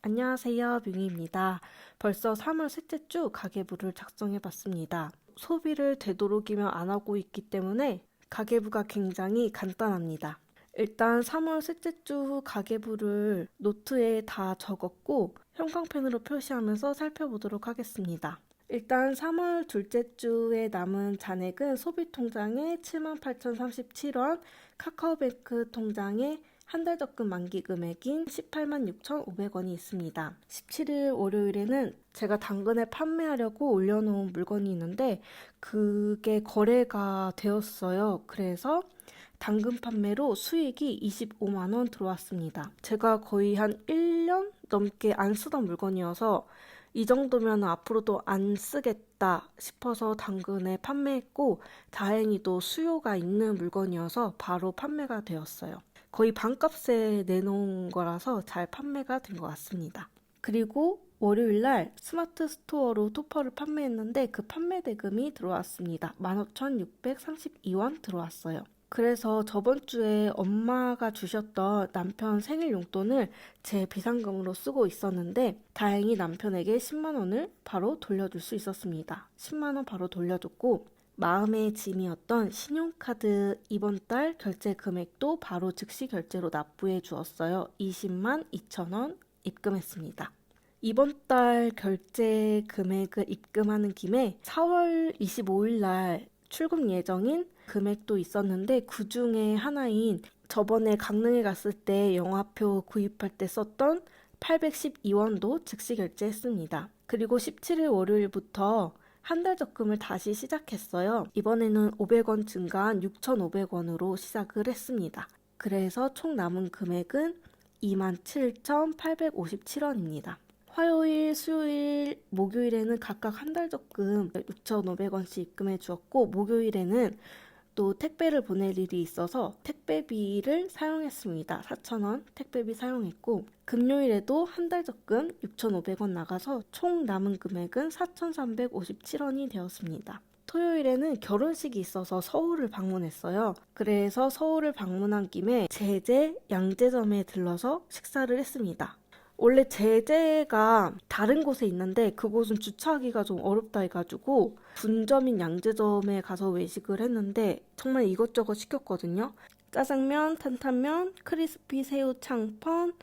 안녕하세요, 뮤미입니다. 벌써 3월 셋째 주 가계부를 작성해봤습니다. 소비를 되도록이면 안 하고 있기 때문에 가계부가 굉장히 간단합니다. 일단 3월 셋째 주 가계부를 노트에 다 적었고 형광펜으로 표시하면서 살펴보도록 하겠습니다. 일단 3월 둘째 주에 남은 잔액은 소비통장에 78,037원, 카카오뱅크 통장에 한 달 적금 만기 금액인 18만 6,500원이 있습니다. 17일 월요일에는 제가 당근에 판매하려고 올려놓은 물건이 있는데 그게 거래가 되었어요. 그래서 당근 판매로 수익이 25만 원 들어왔습니다. 제가 거의 한 1년 넘게 안 쓰던 물건이어서 이 정도면 앞으로도 안 쓰겠다 싶어서 당근에 판매했고 다행히도 수요가 있는 물건이어서 바로 판매가 되었어요. 거의 반값에 내놓은 거라서 잘 판매가 된 것 같습니다. 그리고 월요일날 스마트 스토어로 토퍼를 판매했는데 그 판매 대금이 들어왔습니다. 15,632원 들어왔어요. 그래서 저번 주에 엄마가 주셨던 남편 생일 용돈을 제 비상금으로 쓰고 있었는데 다행히 남편에게 10만 원을 바로 돌려줄 수 있었습니다. 10만 원 바로 돌려줬고 마음의 짐이었던 신용카드 이번 달 결제 금액도 바로 즉시 결제로 납부해 주었어요. 20만 2천 원 입금했습니다. 이번 달 결제 금액을 입금하는 김에 4월 25일 날 출금 예정인 금액도 있었는데 그 중에 하나인 저번에 강릉에 갔을 때 영화표 구입할 때 썼던 812원도 즉시 결제했습니다. 그리고 17일 월요일부터 한 달 적금을 다시 시작했어요. 이번에는 500원 증가한 6,500원으로 시작을 했습니다. 그래서 총 남은 금액은 27,857원입니다. 화요일, 수요일, 목요일에는 각각 한 달 적금 6,500원씩 입금해 주었고 목요일에는 또 택배를 보낼 일이 있어서 택배비를 사용했습니다. 4,000원 택배비 사용했고 금요일에도 한 달 적금 6,500원 나가서 총 남은 금액은 4,357원이 되었습니다. 토요일에는 결혼식이 있어서 서울을 방문했어요. 그래서 서울을 방문한 김에 제재 양재점에 들러서 식사를 했습니다. 원래 제재가 다른 곳에 있는데 그곳은 주차하기가 좀 어렵다 해가지고 분점인 양재점에 가서 외식을 했는데 정말 이것저것 시켰거든요. 짜장면, 탄탄면, 크리스피 새우 창펀,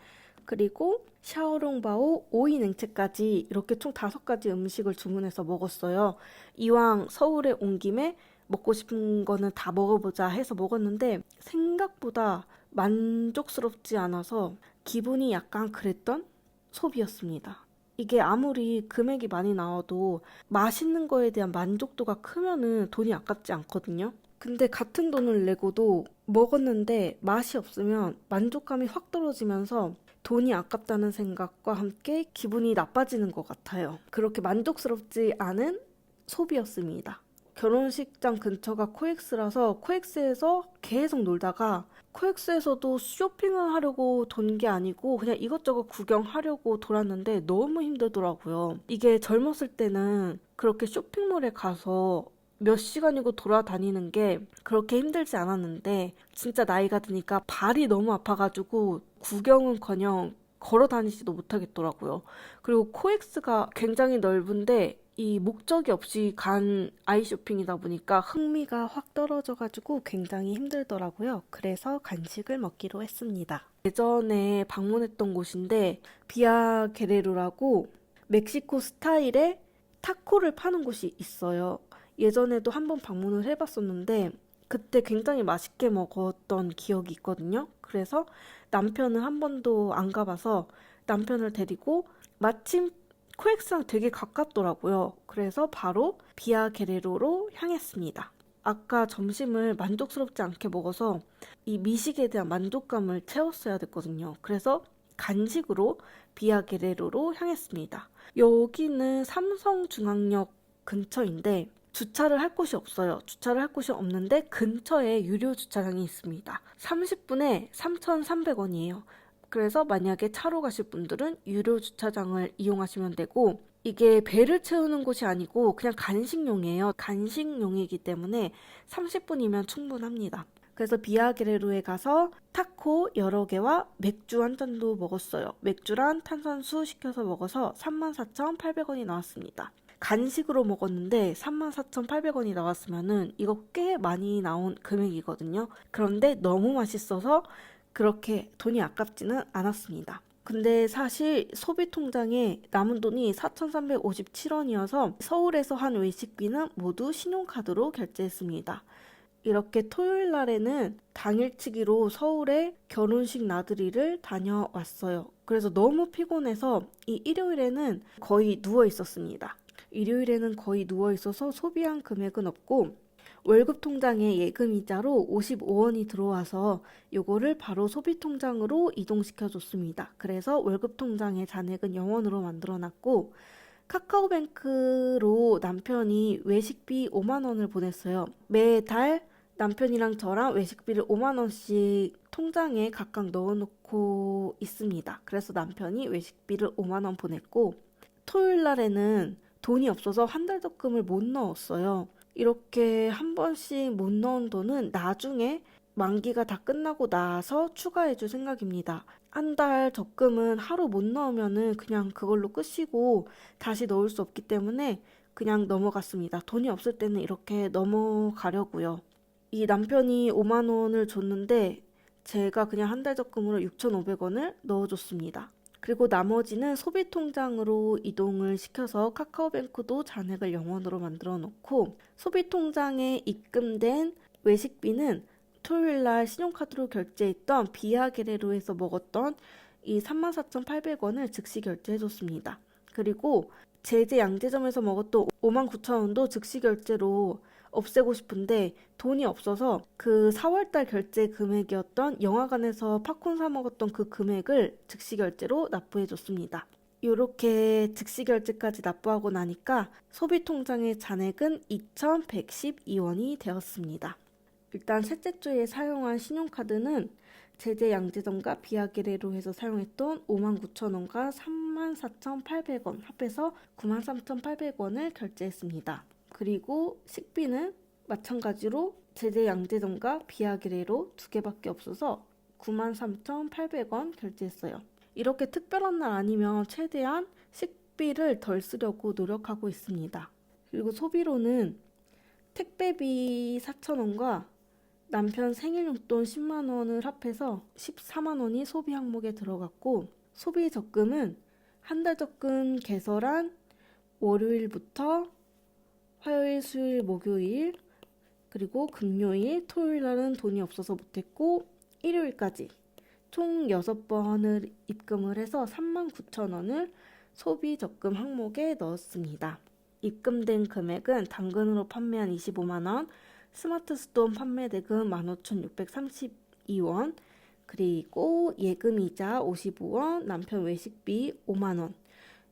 그리고 샤오롱바오 오이 냉채까지 이렇게 총 5가지 음식을 주문해서 먹었어요. 이왕 서울에 온 김에 먹고 싶은 거는 다 먹어보자 해서 먹었는데 생각보다 만족스럽지 않아서 기분이 약간 그랬던 소비였습니다. 이게 아무리 금액이 많이 나와도 맛있는 거에 대한 만족도가 크면은 돈이 아깝지 않거든요. 근데 같은 돈을 내고도 먹었는데 맛이 없으면 만족감이 확 떨어지면서 돈이 아깝다는 생각과 함께 기분이 나빠지는 것 같아요. 그렇게 만족스럽지 않은 소비였습니다. 결혼식장 근처가 코엑스라서 코엑스에서 계속 놀다가 코엑스에서도 쇼핑을 하려고 돈 게 아니고 그냥 이것저것 구경하려고 돌았는데 너무 힘들더라고요. 이게 젊었을 때는 그렇게 쇼핑몰에 가서 몇 시간이고 돌아다니는 게 그렇게 힘들지 않았는데 진짜 나이가 드니까 발이 너무 아파가지고 구경은커녕 걸어 다니지도 못하겠더라고요. 그리고 코엑스가 굉장히 넓은데 이 목적이 없이 간 아이 쇼핑이다 보니까 흥미가 확 떨어져가지고 굉장히 힘들더라고요. 그래서 간식을 먹기로 했습니다. 예전에 방문했던 곳인데 비아 게레로라고 멕시코 스타일의 타코를 파는 곳이 있어요. 예전에도 한번 방문을 해봤었는데 그때 굉장히 맛있게 먹었던 기억이 있거든요. 그래서 남편은 한 번도 안 가봐서 남편을 데리고 마침 코엑스랑 되게 가깝더라고요. 그래서 바로 비아 게레로로 향했습니다. 아까 점심을 만족스럽지 않게 먹어서 이 미식에 대한 만족감을 채웠어야 됐거든요. 그래서 간식으로 비아 게레로로 향했습니다. 여기는 삼성중앙역 근처인데 주차를 할 곳이 없어요. 주차를 할 곳이 없는데 근처에 유료 주차장이 있습니다. 30분에 3,300원이에요. 그래서 만약에 차로 가실 분들은 유료 주차장을 이용하시면 되고 이게 배를 채우는 곳이 아니고 그냥 간식용이에요. 간식용이기 때문에 30분이면 충분합니다. 그래서 비아게레로에 가서 타코 여러 개와 맥주 한 잔도 먹었어요. 맥주랑 탄산수 시켜서 먹어서 34,800원이 나왔습니다. 간식으로 먹었는데 34,800원이 나왔으면은 이거 꽤 많이 나온 금액이거든요. 그런데 너무 맛있어서 그렇게 돈이 아깝지는 않았습니다. 근데 사실 소비 통장에 남은 돈이 4,357원이어서 서울에서 한 외식비는 모두 신용카드로 결제했습니다. 이렇게 토요일 날에는 당일치기로 서울에 결혼식 나들이를 다녀왔어요. 그래서 너무 피곤해서 이 일요일에는 거의 누워 있었습니다. 일요일에는 거의 누워 있어서 소비한 금액은 없고 월급 통장에 예금이자로 55원이 들어와서 요거를 바로 소비 통장으로 이동시켜 줬습니다. 그래서 월급 통장의 잔액은 0원으로 만들어 놨고 카카오뱅크로 남편이 외식비 5만 원을 보냈어요. 매달 남편이랑 저랑 외식비를 5만 원씩 통장에 각각 넣어놓고 있습니다. 그래서 남편이 외식비를 5만 원 보냈고 토요일 날에는 돈이 없어서 한 달 적금을 못 넣었어요. 이렇게 한 번씩 못 넣은 돈은 나중에 만기가 다 끝나고 나서 추가해 줄 생각입니다. 한 달 적금은 하루 못 넣으면은 그냥 그걸로 끝이고 다시 넣을 수 없기 때문에 그냥 넘어갔습니다. 돈이 없을 때는 이렇게 넘어가려고요. 이 남편이 5만 원을 줬는데 제가 그냥 한 달 적금으로 6,500원을 넣어줬습니다. 그리고 나머지는 소비 통장으로 이동을 시켜서 카카오뱅크도 잔액을 0원으로 만들어 놓고 소비 통장에 입금된 외식비는 토요일날 신용카드로 결제했던 비아게레로에서 먹었던 이 34,800원을 즉시 결제해줬습니다. 그리고 제재 양재점에서 먹었던 59,000원도 즉시 결제로 없애고 싶은데 돈이 없어서 그 4월달 결제 금액이었던 영화관에서 팝콘 사 먹었던 그 금액을 즉시 결제로 납부해줬습니다. 이렇게 즉시 결제까지 납부하고 나니까 소비 통장의 잔액은 2,112원이 되었습니다. 일단 셋째 주에 사용한 신용카드는 제재 양재점과 비아게레로 해서 사용했던 59,000원과 34,800원 합해서 93,800원을 결제했습니다. 그리고 식비는 마찬가지로 제재 양재점과 비아게레로 두 개밖에 없어서 93,800원 결제했어요. 이렇게 특별한 날 아니면 최대한 식비를 덜 쓰려고 노력하고 있습니다. 그리고 소비로는 택배비 4,000원과 남편 생일 용돈 10만 원을 합해서 14만 원이 소비 항목에 들어갔고 소비 적금은 한 달 적금 개설한 월요일부터 화요일, 수요일, 목요일, 그리고 금요일, 토요일 날은 돈이 없어서 못했고 일요일까지 총 6번을 입금을 해서 39,000원을 소비 적금 항목에 넣었습니다. 입금된 금액은 당근으로 판매한 25만원, 스마트 스톤 판매 대금 15,632원, 그리고 예금이자 55원, 남편 외식비 5만원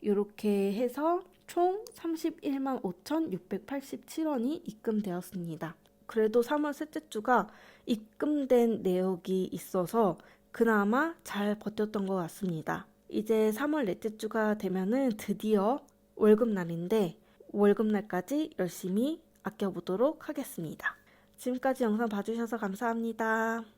이렇게 해서 총 31만 5,687원이 입금되었습니다. 그래도 3월 셋째 주가 입금된 내역이 있어서 그나마 잘 버텼던 것 같습니다. 이제 3월 넷째 주가 되면은 드디어 월급날인데 월급날까지 열심히 아껴보도록 하겠습니다. 지금까지 영상 봐주셔서 감사합니다.